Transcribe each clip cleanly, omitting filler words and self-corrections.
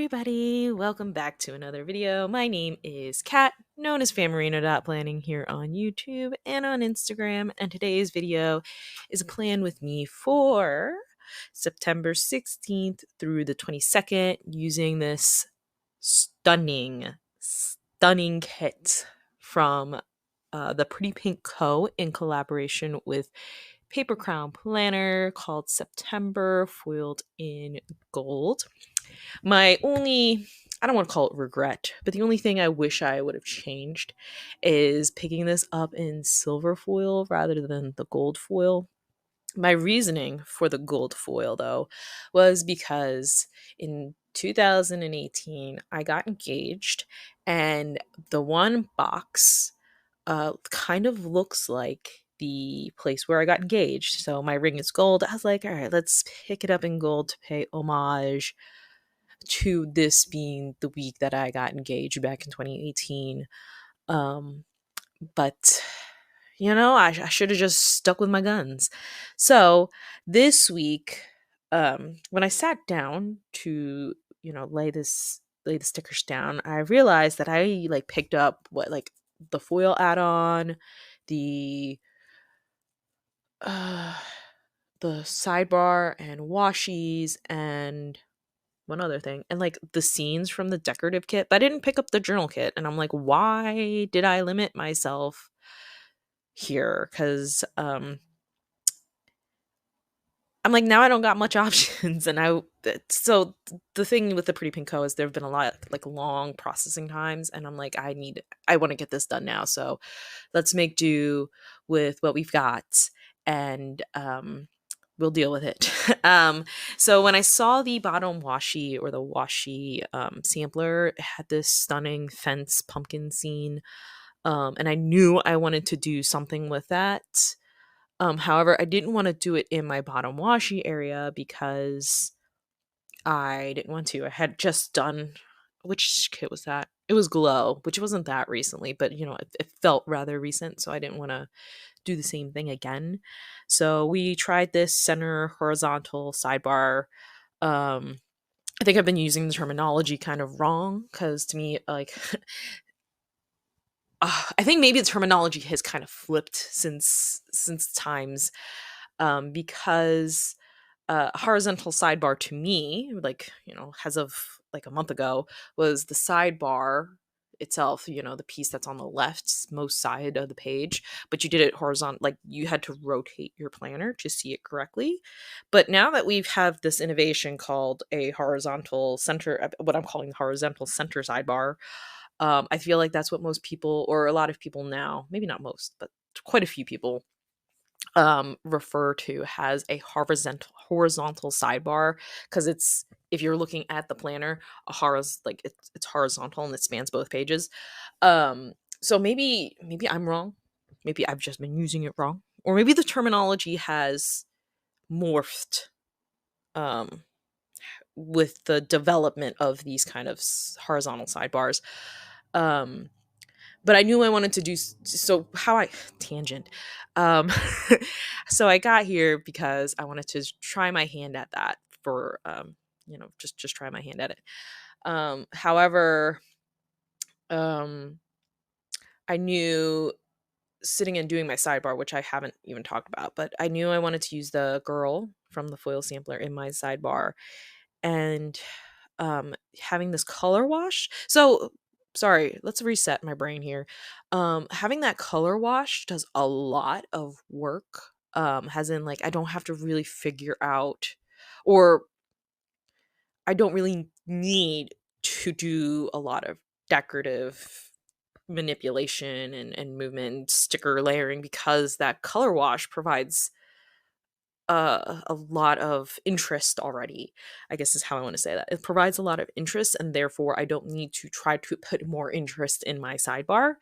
everybody, welcome back to another video. My name is Kat, known as phamerina.planning here on YouTube and on Instagram, and today's video is a plan with me for September 16th through the 22nd using this stunning kit from the Pretty Pink Co. in collaboration with Paper Crown Planner called September, foiled in gold. My only, I don't want to call it regret, but the only thing I wish I would have changed is picking this up in silver foil rather than the gold foil. My reasoning for the gold foil, though, was because in 2018 I got engaged, and the one box kind of looks like the place where I got engaged. So my ring is gold. I was like, all right, let's pick it up in gold to pay homage to this being the week that I got engaged back in 2018. But I should have just stuck with my guns. So this week, when I sat down to lay the stickers down, I realized that I picked up the foil add-on, the uh the sidebar and washies, and one other thing, and the scenes from the decorative kit, but I didn't pick up the journal kit. And I'm like, why did I limit myself here? Because I'm like, now I don't got much options. And so the thing with the Pretty Pink Co is there have been a lot long processing times, and I'm like, I want to get this done now, so let's make do with what we've got, and we'll deal with it. So when I saw the bottom washi, or the washi sampler, it had this stunning fence pumpkin scene, and I knew I wanted to do something with that. However, I didn't want to do it in my bottom washi area because I didn't want to. I had just done, which kit was that? It was Glow, which wasn't that recently, but it felt rather recent, so I didn't want to do the same thing again. So we tried this center horizontal sidebar. I think I've been using the terminology kind of wrong, because to me, I think maybe the terminology has kind of flipped since times, because horizontal sidebar to me, as of a month ago, was the sidebar itself, the piece that's on the left most side of the page, but you did it horizontal, you had to rotate your planner to see it correctly. But now that we have this innovation called a horizontal center, what I'm calling the horizontal center sidebar, I feel like that's what most people, or a lot of people now, maybe not most, but quite a few people, refer to as a horizontal sidebar, because it's, if you're looking at the planner, it's horizontal and it spans both pages. So maybe I'm wrong, maybe I've just been using it wrong, or maybe the terminology has morphed um with the development of these kind of horizontal sidebars. um but I knew I wanted to do so. How I tangent. Um, so I got here because I wanted to try my hand at that for just try my hand at it. However, um, I knew, sitting and doing my sidebar, which I haven't even talked about, but I knew I wanted to use the girl from the foil sampler in my sidebar, and having this color wash. So sorry, let's reset my brain here. Having that color wash does a lot of work. As in, I don't have to really figure out, or I don't really need to do a lot of decorative manipulation and movement, sticker layering, because that color wash provides a lot of interest already, I guess is how I want to say that. It provides a lot of interest, and therefore I don't need to try to put more interest in my sidebar.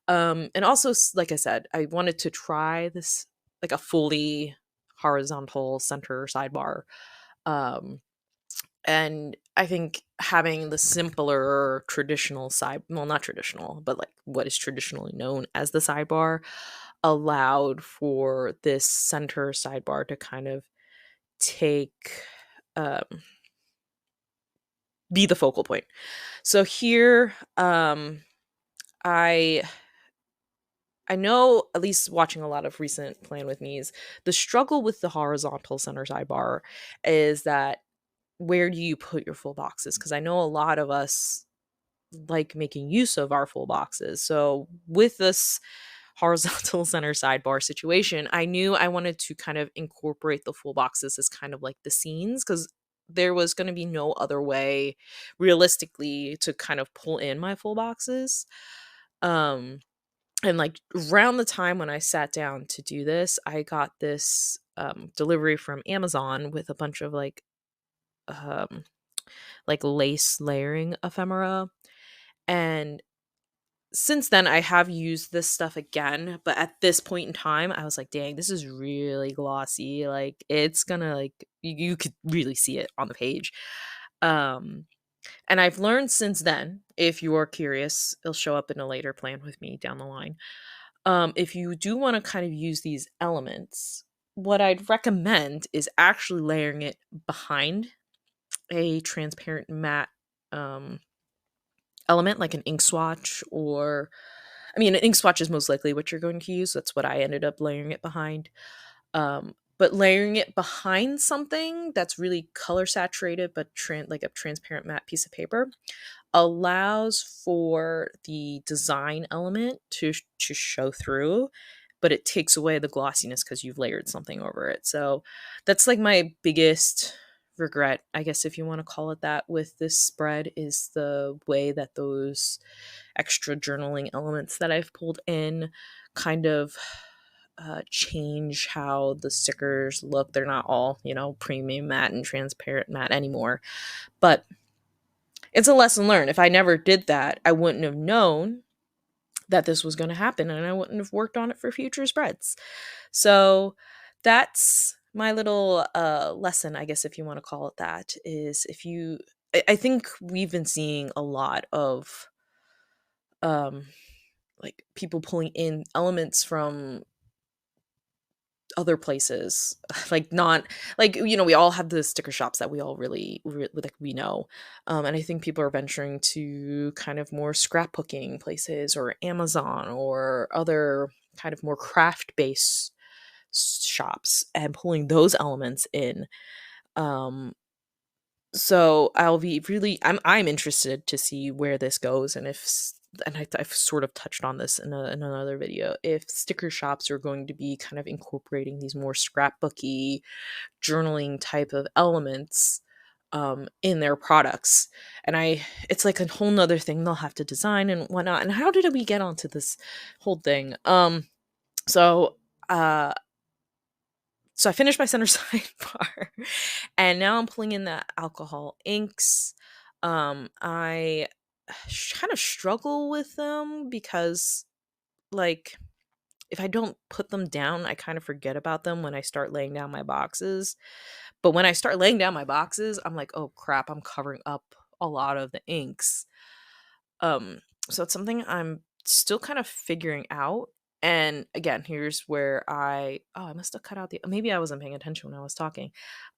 And also, like I said, I wanted to try this, a fully horizontal center sidebar. Um, and I think having the simpler traditional side, well, not traditional, but what is traditionally known as the sidebar, allowed for this center sidebar to kind of take um be the focal point. So here, I I know, at least watching a lot of recent Plan With Me's, the struggle with the horizontal center sidebar is that where do you put your full boxes? Because I know a lot of us like making use of our full boxes. So with this horizontal center sidebar situation, I knew I wanted to kind of incorporate the full boxes as kind of like the scenes, because there was going to be no other way realistically to kind of pull in my full boxes. Um and like around the time when I sat down to do this, I got this delivery from Amazon with a bunch of um like lace layering ephemera. And since then I have used this stuff again, but at this point in time I was like, dang, this is really glossy. Like it's gonna like you could really see it on the page. Um and I've learned since then, if you are curious, it'll show up in a later Plan With Me down the line. If you do want to kind of use these elements, what I'd recommend is actually layering it behind a transparent matte um, element like an ink swatch, or I mean, an ink swatch is most likely what you're going to use. That's what I ended up layering it behind. But layering it behind something that's really color saturated, but like a transparent matte piece of paper, allows for the design element to show through, but it takes away the glossiness because you've layered something over it. So that's like my biggest regret, I guess, if you want to call it that, with this spread, is the way that those extra journaling elements that I've pulled in kind of change how the stickers look. They're not all, premium matte and transparent matte anymore. But it's a lesson learned. If I never did that, I wouldn't have known that this was going to happen, and I wouldn't have worked on it for future spreads. So that's my little lesson, I guess, if you want to call it that, is if you I think we've been seeing a lot of um like people pulling in elements from other places, like not like, we all have the sticker shops that we all like we know. And I think people are venturing to kind of more scrapbooking places, or Amazon, or other kind of more craft based shops, and pulling those elements in. um so I'm interested to see where this goes, and I've sort of touched on this in another video, if sticker shops are going to be kind of incorporating these more scrapbooky journaling type of elements in their products. And it's like a whole nother thing they'll have to design and whatnot. And how did we get onto this whole thing? So uh so I finished my center sidebar, and now I'm pulling in the alcohol inks. I kind of struggle with them because, like, if I don't put them down, I kind of forget about them when I start laying down my boxes. But when I start laying down my boxes, I'm like, oh crap, I'm covering up a lot of the inks. Um, so it's something I'm still kind of figuring out. And again, here's where I must have cut out maybe I wasn't paying attention when I was talking.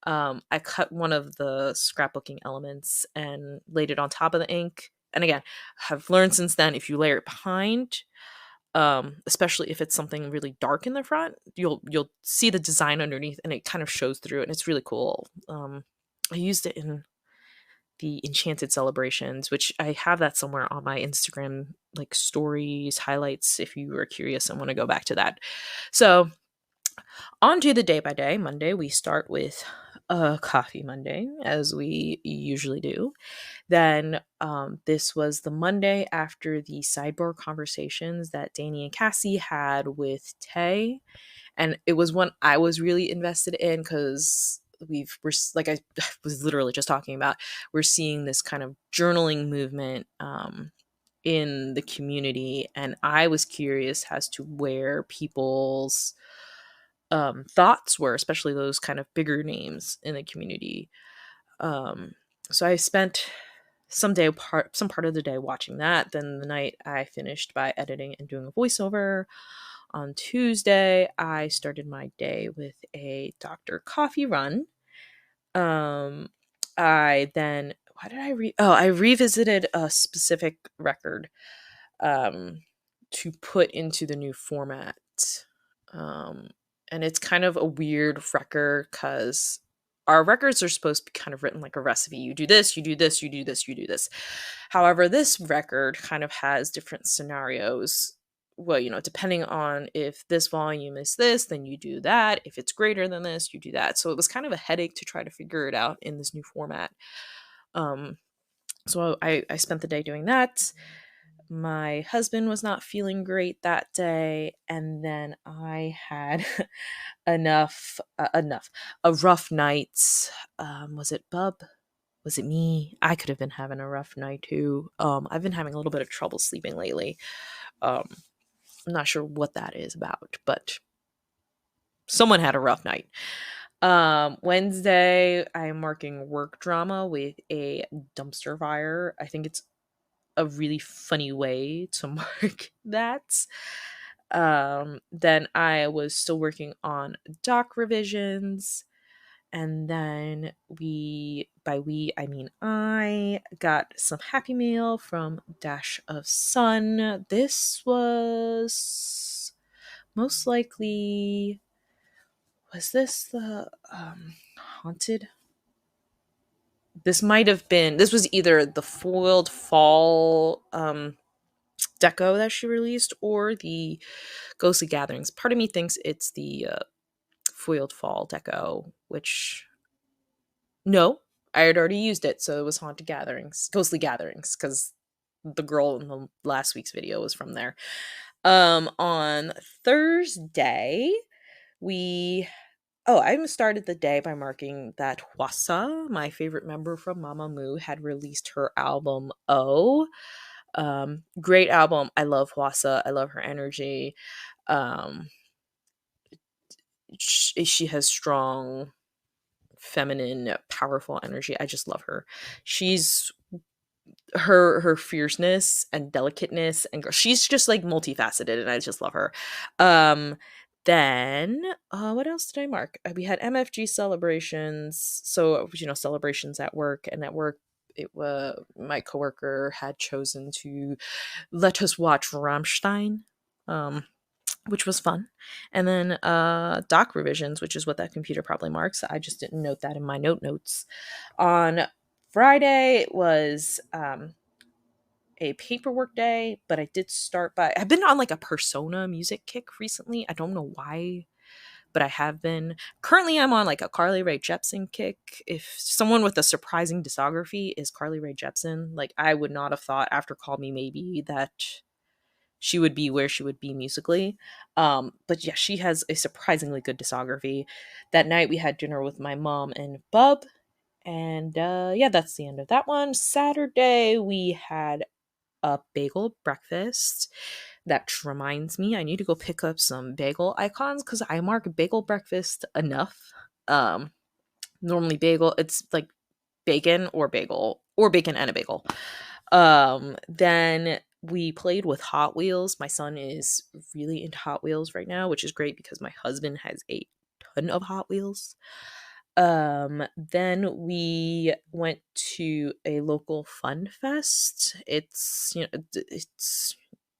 I cut one of the scrapbooking elements and laid it on top of the ink. And again, have learned since then, if you layer it behind, especially if it's something really dark in the front, you'll see the design underneath, and it kind of shows through, and it's really cool. I used it in the Enchanted celebrations, which I have that somewhere on my Instagram, like stories, highlights, if you are curious and want to go back to that. So, on to the day by day. Monday, we start with a coffee Monday, as we usually do. Then, this was the Monday after the sidebar conversations that Danny and Cassie had with Tay. And it was one I was really invested in, because we're like I was literally just talking about, we're seeing this kind of journaling movement in the community, and I was curious as to where people's thoughts were, especially those kind of bigger names in the community. um so I spent some part of the day watching that. Then the night I finished by editing and doing a voiceover. On Tuesday, I started my day with a Dr. Coffee run. I then why did I I revisited a specific record um to put into the new format. Um and it's kind of a weird record cuz our records are supposed to be kind of written like a recipe. You do this, you do this, you do this, you do this. However, this record kind of has different scenarios. Well, depending on if this volume is this, then you do that. If it's greater than this, you do that. So it was kind of a headache to try to figure it out in this new format. Um, so I spent the day doing that. My husband was not feeling great that day, and then I had enough a rough night. Was it Bub? Was it me? I could have been having a rough night too. I've been having a little bit of trouble sleeping lately. Um, I'm not sure what that is about, but someone had a rough night. Wednesday, I'm marking work drama with a dumpster fire. I think it's a really funny way to mark that. Then I was still working on doc revisions. And then by we, I mean I got some Happy Meal from Dash of Sun. This was most likely, was this the haunted? This was either the foiled fall deco that she released or the Ghostly Gatherings. Part of me thinks it's the foiled fall deco, which no, I had already used it, so it was Haunted Gatherings, Ghostly Gatherings, because the girl in the last week's video was from there. On Thursday, we I started the day by marking that Hwasa, my favorite member from Mamamoo, had released her album Oh. Great album. I love Hwasa. I love her energy. Um, she has strong, feminine, powerful energy. I just love her. She's her fierceness and delicateness, and she's just like multifaceted, and I just love her. um then what else did I mark? We had MFG celebrations, so celebrations at work, and at work it was my coworker had chosen to let us watch Rammstein, um which was fun. And then doc revisions, which is what that computer probably marks. I just didn't note that in my notes. On Friday it was a paperwork day, but I did start by I've been on like a Persona music kick recently. I don't know why, but I have been. Currently I'm on like a Carly Rae Jepsen kick. If someone with a surprising discography is Carly Rae Jepsen, like I would not have thought after Call Me Maybe that she would be where she would be musically. But yeah, she has a surprisingly good discography. That night we had dinner with my mom and Bub, and yeah, that's the end of that one. Saturday we had a bagel breakfast. That reminds me, I need to go pick up some bagel icons because I mark bagel breakfast enough. Normally bagel, it's like bacon or bacon and a bagel. Then we played with Hot Wheels. My son is really into Hot Wheels right now, which is great because my husband has a ton of Hot Wheels. Then we went to a local fun fest. It's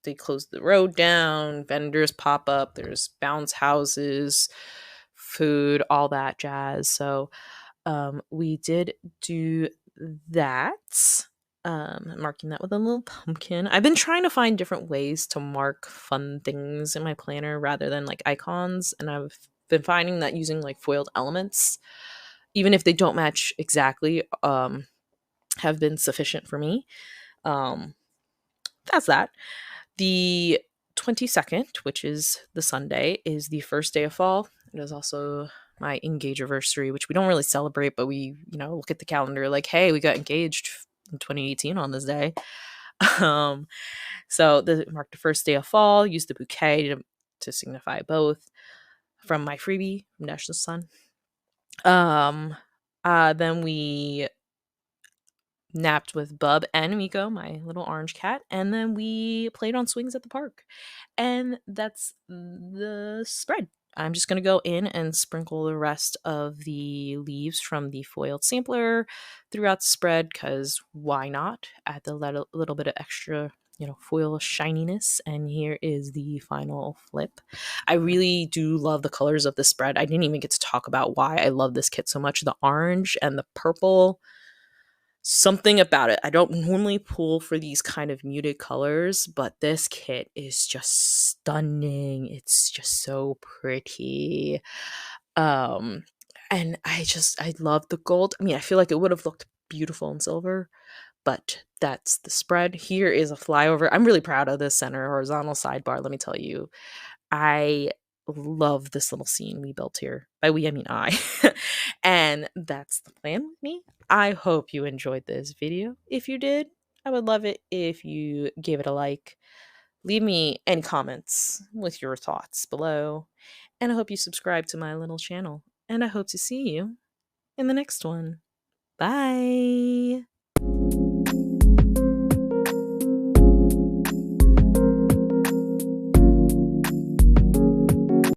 they closed the road down, vendors pop up, there's bounce houses, food, all that jazz. So we did do that. Marking that with a little pumpkin. I've been trying to find different ways to mark fun things in my planner rather than like icons, and I've been finding that using like foiled elements, even if they don't match exactly, have been sufficient for me. Um, that's that. The 22nd, which is the Sunday, is the first day of fall. It is also my engage anniversary, which we don't really celebrate, but we, look at the calendar like, hey, we got engaged in 2018 on this day. Um, so the marked the first day of fall, used the bouquet to signify both from my freebie from National Sun. Then we napped with Bub and Miko, my little orange cat, and then we played on swings at the park. And that's the spread. I'm just going to go in and sprinkle the rest of the leaves from the foiled sampler throughout the spread, because why not? Add the little bit of extra, foil shininess. And here is the final flip. I really do love the colors of this spread. I didn't even get to talk about why I love this kit so much. The orange and the purple, something about it. I don't normally pull for these kind of muted colors, but this kit is just stunning. It's just so pretty. Um and I love the gold. I mean, I feel like it would have looked beautiful in silver, but that's the spread. Here is a flyover. I'm really proud of this center horizontal sidebar, let me tell you. I love this little scene we built here. By we, I mean I. And that's the plan with me. I hope you enjoyed this video. If you did, I would love it if you gave it a like. Leave me any comments with your thoughts below. And I hope you subscribe to my little channel. And I hope to see you in the next one. Bye.